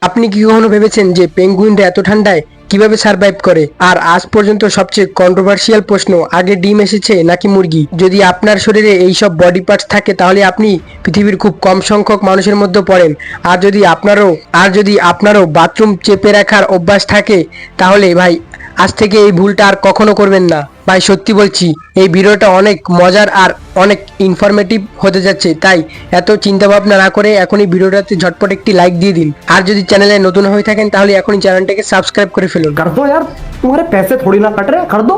আপনি কি কখনো ভেবেছেন যে পেঙ্গুইনরা এত ঠান্ডায় কিভাবে সার্ভাইভ করে? আর আজ পর্যন্ত সবচেয়ে কন্ট্রোভার্সিয়াল প্রশ্ন, আগে ডিম এসেছে নাকি মুরগি? যদি আপনার শরীরে এই সব বডি পার্টস থাকে তাহলে আপনি পৃথিবীর খুব কম সংখ্যক মানুষের মধ্যে পড়েন। আর যদি আপনারও বাথরুম চেপে রাখার অভ্যাস থাকে তাহলে ভাই আজ থেকে এই ভুলটা আর কখনো করবেন না। ভাই সত্যি বলছি, এই ভিডিওটা অনেক মজার আর অনেক ইনফরমেটিভ হতে যাচ্ছে, তাই এত চিন্তা ভাবনা না করে এখনই ভিডিওটাতে ঝটপট একটি লাইক দিয়ে দিন। আর যদি চ্যানেলে নতুন হয়ে থাকেন তাহলে এখনই চ্যানেলটাকে সাবস্ক্রাইব করে ফেলুন। कर दो यार, तुम्हारे पैसे थोड़ी ना कट रहे, कर दो।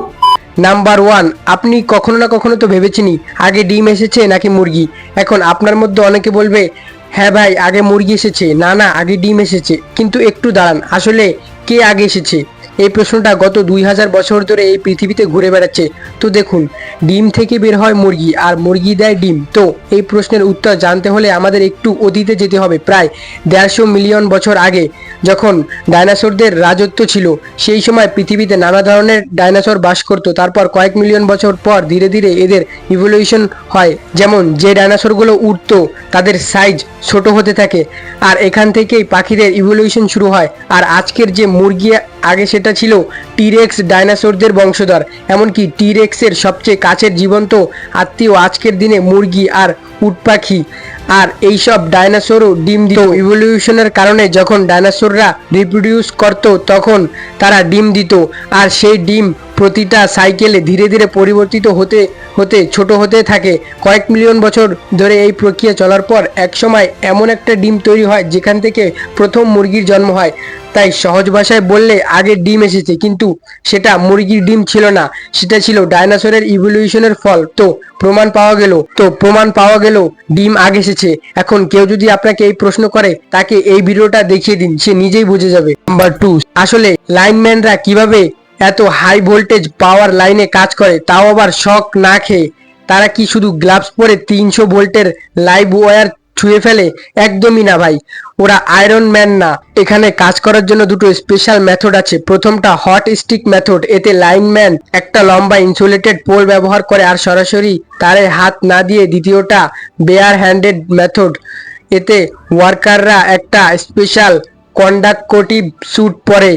নাম্বার ওয়ান, আপনি কখনো না কখনো তো ভেবেছেনই আগে ডিম এসেছে নাকি মুরগি। এখন আপনার মধ্যে অনেকে বলবে, হ্যাঁ ভাই আগে মুরগি এসেছে, না না আগে ডিম এসেছে। কিন্তু একটু দাঁড়ান, আসলে কে আগে এসেছে? এই প্রশ্নটা গত 2000 বছর ধরে এই পৃথিবীতে ঘুরে বেড়াচ্ছে। তো দেখুন, ডিম থেকে বের হয় মুরগি আর মুরগি দেয় ডিম। তো এই প্রশ্নের উত্তর জানতে হলে আমাদের একটু অতীতে যেতে হবে, প্রায় 150 মিলিয়ন বছর আগে, যখন ডাইনোসরদের রাজত্ব ছিল। সেই সময় পৃথিবীতে নানা ধরনের ডাইনোসর বাস করত। তারপর কয়েক মিলিয়ন বছর পর ধীরে ধীরে এদের ইভলিউশন হয়। যেমন যে ডাইনোসরগুলো উঠতো তাদের সাইজ ছোট হতে থাকে, আর এখান থেকেই পাখিদের ইভলিউশন শুরু হয়। আর আজকের যে মুরগি আগে সেটা ছিল টিরেক্স ডাইনোসরদের বংশধর। এমনকি টিরেক্সের সবচেয়ে কাছের জীবন্ত আত্মীয় আজকের দিনে মুরগি আর উট পাখি। আর এইসব ডাইনোসরও ডিম দিত। ইভলিউশনের কারণে যখন ডাইনোসররা রিপ্রোডিউস করত তখন তারা ডিম দিত, আর সেই ডিম প্রতিটা সাইকেলে ধীরে ধীরে পরিবর্তিত হতে হতে ছোট হতে থাকে। কয়েক মিলিয়ন বছর ধরে এই প্রক্রিয়া চলার পর একসময় এমন একটা ডিম তৈরি হয় যেখান থেকে প্রথম মুরগির জন্ম হয়। তাই সহজ ভাষায় বললে আগে ডিম এসেছে, কিন্তু সেটা মুরগির ডিম ছিল না, সেটা ছিল ডাইনোসরের ইভলিউশনের ফল। প্রমাণ পাওয়া গেল ডিম আগে এসেছে। এখন কেউ যদি আপনাকে এই প্রশ্ন করে তাকে এই ভিডিওটা দেখিয়ে দিন, সে নিজেই বুঝে যাবে। নাম্বার টু, আসলে লাইনম্যানরা কিভাবে এত হাই ভোল্টেজ পাওয়ার লাইনে কাজ করে, তাও আবার শক না খেয়ে? তারা কি শুধু গ্লাভস পরে 300 ভোল্টের লাইভ ওয়্যার ছুঁয়ে ফেলে? একদমই না ভাই, ওরা আয়রন ম্যান না। এখানে কাজ করার জন্য দুটো স্পেশাল মেথড আছে। প্রথমটা হট স্টিক মেথড, এতে লাইনম্যান একটা লম্বা ইনসুলেটেড পোল ব্যবহার করে আর সরাসরি তারে হাত না দিয়ে। দ্বিতীয়টা বেয়ার হ্যান্ডেড মেথড, এতে ওয়ার্কাররা একটা স্পেশাল কন্ডাক্টিভ স্যুট পরে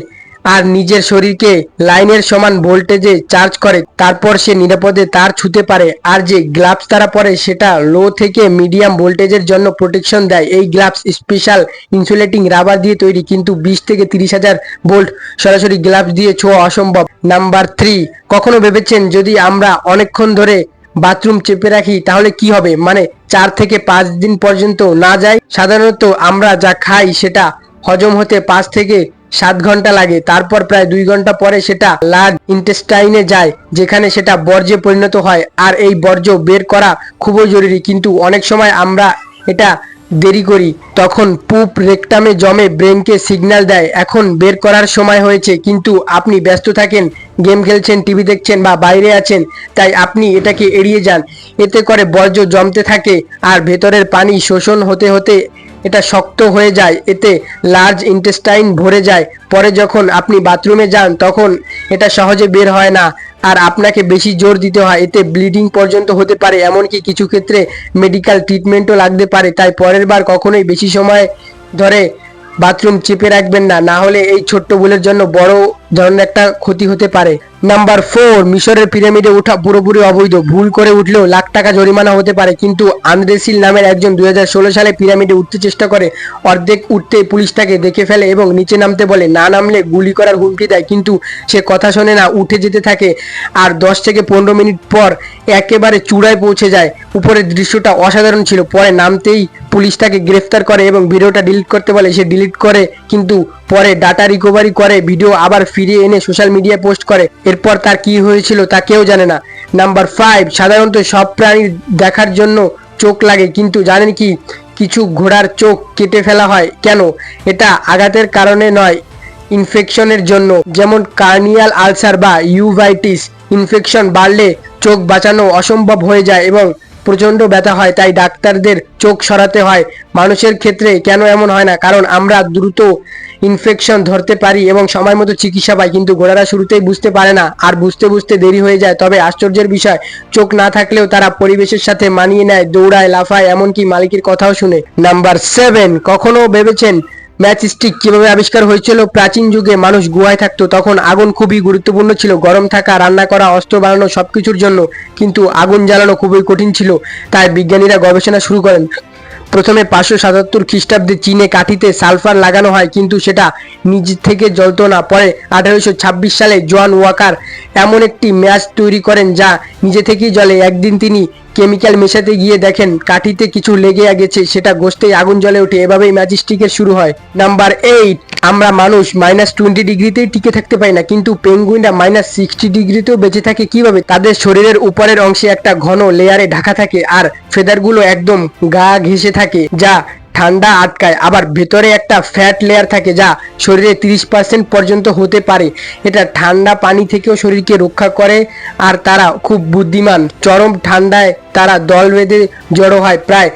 আর নিজের শরীরকে লাইনের সমান ভোল্টেজে চার্জ করে, তারপর সে নিরাপদে তার ছুঁতে পারে। আর যে গ্লাভস তারা পরে সেটা লো থেকে মিডিয়াম ভোল্টেজের জন্য প্রোটেকশন দেয়। এই গ্লাভস স্পেশাল ইনসুলেটিং রাবার দিয়ে তৈরি, কিন্তু 20 থেকে 30,000 ভোল্ট সরাসরি গ্লাভস দিয়ে ছোঁয়া অসম্ভব। নাম্বার থ্রি, কখনো ভেবেছেন যদি আমরা অনেকক্ষণ ধরে বাথরুম চেপে রাখি তাহলে কি হবে? মানে 4 থেকে 5 দিন পর্যন্ত না যায়? সাধারণত আমরা যা খাই সেটা হজম হতে 5 থেকে 7 ঘন্টা লাগে। তারপর প্রায় 2 ঘন্টা পরে সেটা লার্জ ইন্টেস্টাইনে যায়, যেখানে সেটা বর্জ্যে পরিণত হয়। আর এই বর্জ্য বের করা খুবই জরুরি, কিন্তু অনেক সময় আমরা এটা দেরি করি। তখন পুপ রেকটামে জমে ব্রেনকে সিগন্যাল দেয় এখন বের করার সময় হয়েছে, কিন্তু আপনি ব্যস্ত থাকেন, গেম খেলছেন, টিভি দেখছেন বা বাইরে আছেন, তাই আপনি এটাকে এড়িয়ে যান। এতে করে বর্জ্য জমতে থাকে আর ভেতরের পানি শোষণ হতে হতে এটা শক্ত হয়ে যায়, এতে লার্জ ইন্টেস্টাইন ভরে যায়। পরে যখন আপনি বাথরুমে যান তখন এটা সহজে বের হয় না আর আপনাকে বেশি জোর দিতে হয়। এতে ব্লিডিং পর্যন্ত হতে পারে, এমনকি কিছু ক্ষেত্রে মেডিকেল ট্রিটমেন্টও লাগতে পারে। তাই পরের বার কখনোই বেশি সময় ধরে বাথরুম চেপে রাখবেন না, না হলে এই ছোট্ট ভুলের জন্য বড় ধরনের একটা ক্ষতি হতে পারে। নাম্বার ফোর, মিশরের পিরামিডে ওঠা পুরোপুরি অবৈধ। ভুল করে উঠলেও লাখ টাকা জরিমানা হতে পারে, কিন্তু আন্দ্রেসিল নামের একজন 2016 সালে পিরামিডে উঠতে চেষ্টা করে। অর্ধেক উঠতে পুলিশ তাকে দেখে ফেলে এবং নিচে নামতে বলে, না নামলে গুলি করার হুমকি দেয়, কিন্তু সে কথা শোনে না, উঠে যেতে থাকে। আর 10 থেকে 15 মিনিট পর একেবারে চূড়ায় পৌঁছে যায়। উপরের দৃশ্যটা অসাধারণ ছিল। পরে নামতেই পুলিশ তাকে গ্রেফতার করে এবং ভিডিওটা ডিলিট করতে বলে। সে ডিলিট করে, কিন্তু পরে ডাটা রিকভারি করে ভিডিও আবার ফিরিয়ে এনে সোশ্যাল মিডিয়ায় পোস্ট করে। এরপর তার কি হয়েছিল তা কেউ জানে না। নাম্বার 5, সাধারণত সব প্রাণীর দেখার জন্য চোখ লাগে, কিন্তু জানেন কি কিছু ঘোড়ার চোখ কেটে ফেলা হয় কেন? এটা আঘাতের কারণে নয়, ইনফেকশনের জন্য। যেমন কার্নিয়াল আলসার বা ইউভাইটিস। ইনফেকশন বাড়লে চোখ বাঁচানো অসম্ভব হয়ে যায় এবং প্রচণ্ড ব্যথা হয়, তাই ডাক্তারদের চোখ সরাতে হয়। মানুষের ক্ষেত্রে কেন এমন হয় না? কারণ আমরা দ্রুত ইনফেকশন ধরতে পারি এবং সময় মতো চিকিৎসা পাই, কিন্তু ঘোড়ারা শুরুতেই বুঝতে পারে না আর বুঝতে বুঝতে দেরি হয়ে যায়। তবে আশ্চর্যের বিষয়, চোখ না থাকলেও তারা পরিবেশের সাথে মানিয়ে নেয়, দৌড়ায়, লাফায়, এমনকি মালিকের কথাও শুনে। নাম্বার 7, কখনো ভেবেছেন ম্যাচ স্টিক কিভাবে আবিষ্কার হয়েছিল? প্রাচীন যুগে মানুষ গুহায় থাকতো, তখন আগুন খুবই গুরুত্বপূর্ণ ছিল। গরম থাকা, রান্না করা, অস্ত্র বানানো সবকিছুর জন্য। কিন্তু আগুন জ্বালানো খুবই কঠিন ছিল, তাই বিজ্ঞানীরা গবেষণা শুরু করেন। প্রথমে 577 খ্রিস্টাব্দে চীনে কাঠিতে সালফার লাগানো হয়, কিন্তু সেটা নিজ থেকে জ্বলতো না। পরে 1826 সালে জোয়ান ওয়াকার এমন একটি ম্যাচ তৈরি করেন যা নিজে থেকেই জ্বলে। একদিন তিনি কেমিক্যাল মেশাতে গিয়ে দেখেন কাঠিতে কিছু লেগে গেছে, সেটা ঘষতেই আগুন জ্বলে ওঠে। এভাবেই ম্যাজিস্টিকের শুরু হয়। নাম্বার 8, আমরা মানুষ -20 ডিগ্রিতেই টিকে থাকতে পারি না, কিন্তু পেঙ্গুইনরা -60 ডিগ্রিতেও বেঁচে থাকে কিভাবে? তাদের শরীরের উপরের অংশে একটা ঘন লেয়ারে ঢাকা থাকে, আর ফেদারগুলো একদম গা ঘেঁষে থাকে, যা ঠান্ডা আটকায়। আবার ভেতরে একটা ফ্যাট লেয়ার থাকে যা শরীরে 30% পর্যন্ত হতে পারে। এটা ঠান্ডা পানি থেকেও শরীরকে রক্ষা করে। আর তারা খুব বুদ্ধিমান। চরম ঠান্ডায় তারা দল বেঁধে জড়ো হয়। প্রায়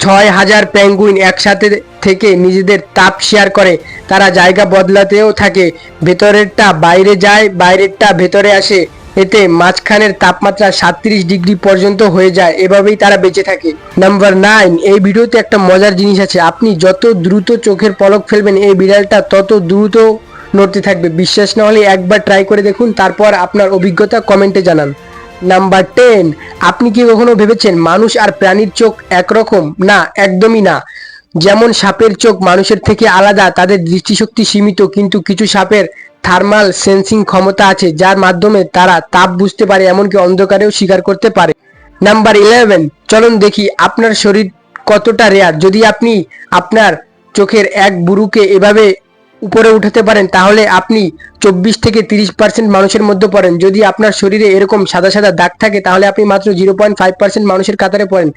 6000 পেঙ্গুইন একসাথে থেকে নিজেদের তাপ শেয়ার করে। তারা জায়গা বদলাতেও থাকে, ভেতরেরটা বাইরে যায়, বাইরেরটা ভেতরে আসে। এতে মাঝখানের তাপমাত্রা 37 ডিগ্রি পর্যন্ত হয়ে যায়। এভাবেই তারা বেঁচে থাকে। নাম্বার 9, এই ভিডিওতে একটা মজার জিনিস আছে। আপনি যত দ্রুত চোখের পলক ফেলবেন, এই বিড়ালটা তত দ্রুত নড়তে থাকবে। বিশ্বাস না হলে একবার ট্রাই করে দেখুন, তারপর আপনার অভিজ্ঞতা কমেন্টে জানান। নাম্বার 10, আপনি কি কখনো ভেবেছেন মানুষ আর প্রাণীর চোখ একরকম? না, একদমই না। যেমন সাপের চোখ মানুষের থেকে আলাদা, তাদের দৃষ্টিশক্তি সীমিত, কিন্তু কিছু সাপের থার্মাল সেন্সিং ক্ষমতা আছে, যার মাধ্যমে তারা তাপ বুঝতে পারে, এমনকি অন্ধকারেও শিকার করতে পারে। নাম্বার 11, চলুন দেখি আপনার শরীর কতটা রেয়ার। যদি আপনি আপনার চোখের এক বুরুকে এভাবে উপরে উঠাতে পারেন, তাহলে আপনি 24 থেকে 30% মানুষের মধ্যে পড়েন। যদি আপনার শরীরে এরকম সাদা সাদা দাগ থাকে, তাহলে আপনি মাত্র 0.5% মানুষের কাতারে পড়েন।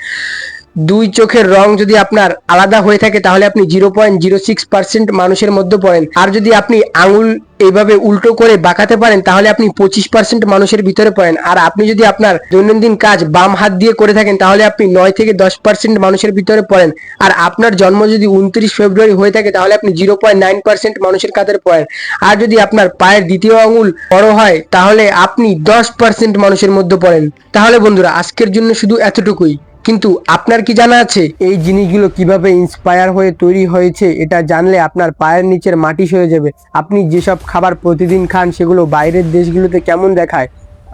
দুই চোখের রং যদি আপনার আলাদা হয়ে থাকে, তাহলে আপনি 0.06% মানুষের মধ্যে পড়েন। আর যদি আপনি আঙুল এইভাবে উল্টো করে বাঁকাতে পারেন, তাহলে আপনি 25% মানুষের ভিতরে পড়েন। আর আপনি যদি আপনার দৈনন্দিন কাজ বাম হাত দিয়ে করে থাকেন, তাহলে আপনি 9 থেকে 10% মানুষের ভিতরে পড়েন। আর আপনার জন্ম যদি 29 ফেব্রুয়ারি হয়ে থাকে, তাহলে আপনি 0.9% মানুষের কাতারে পড়েন। আর যদি আপনার পায়ের দ্বিতীয় আঙুল বড় হয়, তাহলে আপনি 10% মানুষের মধ্যে পড়েন। তাহলে বন্ধুরা, আজকের জন্য শুধু এতটুকুই। কিন্তু আপনার কি জানা আছে এই জিনিসগুলো কিভাবে ইন্সপায়ার হয়ে তৈরি হয়েছে? এটা জানলে আপনার পায়ের নিচের মাটি সরে যাবে। আপনি যেসব খাবার প্রতিদিন খান, সেগুলো বাইরের দেশগুলোতে কেমন দেখায়?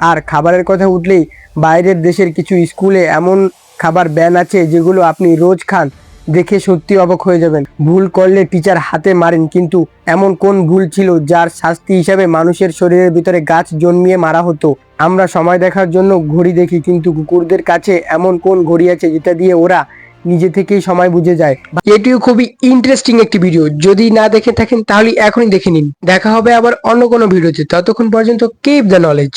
আর খাবারের কথা উঠলেই বাইরের দেশের কিছু স্কুলে এমন খাবার ব্যান আছে যেগুলো আপনি রোজ খান, দেখে সত্যি অবাক হয়ে যাবেন। ভুল করলে টিচার হাতে মারেন, কিন্তু এমন কোন ভুল ছিল যার শাস্তি হিসাবে মানুষের শরীরের ভিতরে গাছ জন্মিয়ে মারা হতো? আমরা সময় দেখার জন্য ঘড়ি দেখি, কিন্তু কুকুরদের কাছে এমন কোন ঘড়ি আছে যেটা দিয়ে ওরা নিজে থেকেই সময় বুঝে যায়? এটিও খুবই ইন্টারেস্টিং একটি ভিডিও। যদি না দেখে থাকেন, তাহলে এখনই দেখে নিন। দেখা হবে আবার অন্য কোনো ভিডিওতে। ততক্ষণ পর্যন্ত কিপ দ্য নলেজ।